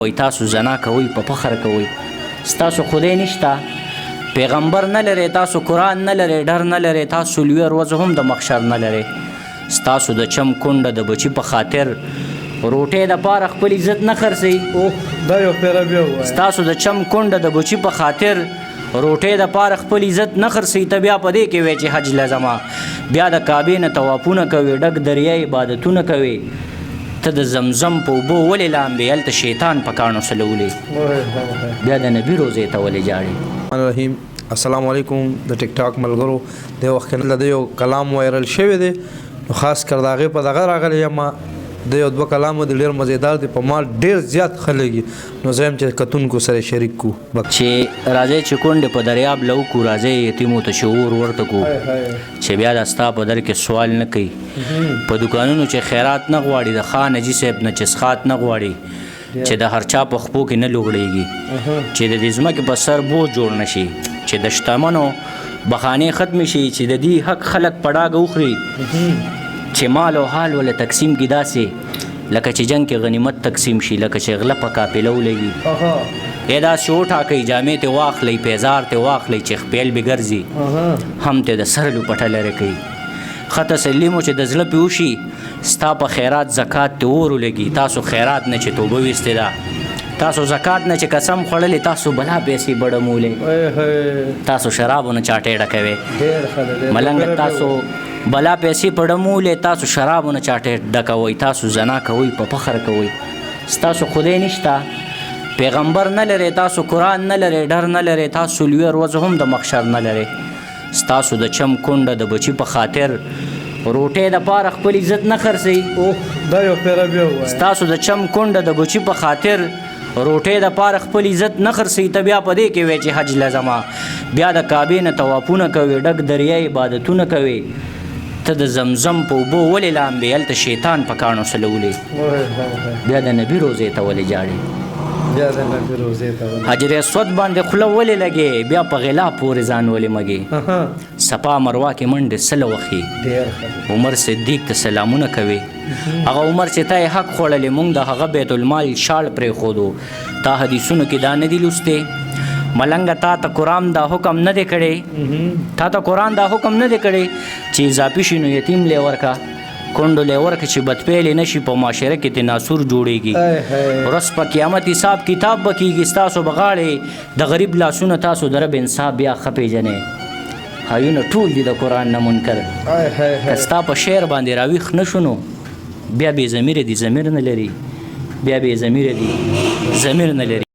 وای تاسو زنا کوئ په فخر کوئ ستاسو خدای نشته پیغمبر نه لرئ تاسو قرآن نه لرئ ډر نه لرئ تاسو لویه ورځ هم د محشر نه لرئ ستاسو د چم کونډه د بچي په خاطر روټۍ دپاره خپل عزت نه خرڅوئ ستاسو د چم کونډه د بچي په خاطر روټۍ دپاره خپل عزت نه خرڅوئ ته بیا په دې کې وایې چې حج لزما بیا د کعبې نه طوافونه کوې ډک دریا عبادتونه کوې ته د زمزم په اوبو ولې لامبې هلته شیطان په کاڼو سلولې بیا د نبي روزې ته ولې جاړې رحیم السلام علیکم د ټیک ټاک ملګرو د وخت کې د یو کلام وایرل شوی دی نو خاص کر د هغې په دغه راغلی یم د یو دوه کلامو د ډېر مزیدار دی په ما ډېر زیات خلک نو زه یم چې کتونکو سره شریک کو چې راځئ چې کونډې په دریاب له وکړو راځئ یتیمو ته شعور ورته کړو چې بیا د ستا په در کې سوال نه کوي په دوکانونو چې خیرات نه غواړي د خان حاجي صاحب نه چسخات نه غواړي چې د هر چا په خپو کې نه لوغړېږي چې د دې ځمکې په سر بوج جوړ نه شي چې د شتمنو بخانې ختمې شي چې د دې حق خلک په ډاګه وخوري چې مال او حال ولا تقسیم کی داسې لکه چې جنگ کې غنیمت تقسیم شي لکه چې غله په قافله ولګي دا شو ټاکئ جامې ته واخلئ پیزار ته واخلئ چې خپل به ګرځي هم ته د سر لوپټه لرې کوي ښه تسلي مو چې د زړه پې وشي ستا په خیرات زکات ته اور ولګي تاسو خیرات نه چې توبه ویستې ده تاسو زکات نه چې قسم خوړلې تاسو بلا پیسې بډمولې تاسو شرابو نه چاټې ډکوې ملنګ تاسو بلا پیسې په ډمولې تاسو شرابو نه چاټې ډکوئ تاسو زنا کوئ په فخر کوئ ستاسو خدای نشته پیغمبر نه لرئ تاسو قرآن نه لرئ ډر نه لرئ تاسو لویه ورځ هم د محشر نه لرئ ستاسو د چم کونډه د بچي په خاطر روټۍ دپاره خپل عزت نه خرڅوئ ستاسو د چم کونډه د بچي په خاطر روټۍ دپاره خپل عزت نه خرڅوئ ته بیا په دې کې وایې چې حج لزما بیا د کعبې نه طوافونه کوې ډک دریا عبادتونه کوې ته د زمزم په اوبو ولې لامبې هلته شیطان په کاڼو سلولې بیا د نبي روزې ته ولې جاړې حجر اسود باندې خوله ولې لګې بیا په غلا پورې ځان ولې مګې صفا مروه کې منډې سله وخي عمر صدیق ته سلامونه کوي هغه عمر چې تا یې حق خوړلې مونږ د هغه بیت المال شاړ پرېښودو تا حدیثونو کې دا نه دي لوستې ملنګه تا ته قرآن دا حکم نه دی کړی تا ته قرآن دا حکم نه دی کړی چې اضافي شي نو یتیم لی ورکه کونډو لی ورکه چې بدپیلې نه شي په معاشره کې تناسور جوړېږي ورځ په قیامت حساب کتاب به کېږي ستاسو به غاړې د غریب لاسونه تاسو د رب انصاف بیا ښه پېژنئ هایونه ټول دي د قرآن نه منکر که ستا په شعر باندې راویښ نه شو نو بیا بې ضمیره دي ضمیر نه لري بیا بې ضمیره دي ضمیر نه لري